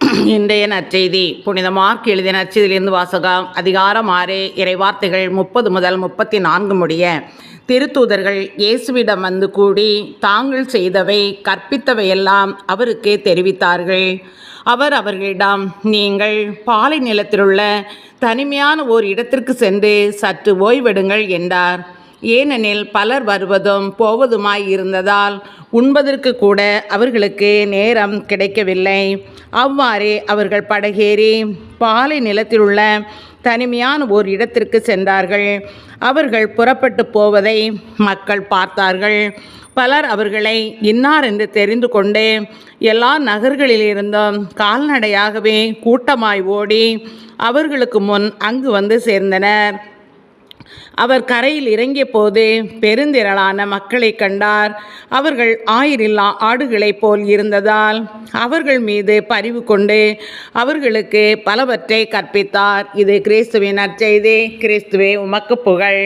இன்றைய நற்செய்தி புனித மார்க் எழுதிய நற்செய்தியிலிருந்து வாசகம். அதிகாரம் 6 இறைவார்த்தைகள் 30 முதல் 34 முடிய. திருத்தூதர்கள் இயேசுவிடம் வந்து கூடி தாங்கள் செய்தவை கற்பித்தவையெல்லாம் அவருக்கு தெரிவித்தார்கள். அவர் அவர்களிடம், நீங்கள் பாலை நிலத்திலுள்ள தனிமையான ஓர் இடத்திற்கு சென்று சற்று ஓய்வெடுங்கள் என்றார். ஏனெனில் பலர் வருவதும் போவதுமாய் இருந்ததால் உண்பதற்கு கூட அவர்களுக்கு நேரம் கிடைக்கவில்லை. அவ்வாறே அவர்கள் படகேறி பாலை நிலத்திலுள்ள தனிமையான ஓர் இடத்திற்கு சென்றார்கள். அவர்கள் புறப்பட்டு போவதை மக்கள் பார்த்தார்கள். பலர் அவர்களை இன்னார் என்று தெரிந்து கொண்டு எல்லா நகர்களிலிருந்தும் கால்நடையாகவே கூட்டமாய் ஓடி அவர்களுக்கு முன் அங்கு வந்து சேர்ந்தனர். அவர் கரையில் இறங்கிய போது பெருந்திரளான மக்களை கண்டார். அவர்கள் ஆயிரில்லா ஆடுகளைப் போல் இருந்ததால் அவர்கள் மீது பரிவு கொண்டு அவர்களுக்கு பலவற்றை கற்பித்தார். இது கிறிஸ்துவின் நற்செய்தி. கிறிஸ்துவே உமக்கு புகழ்.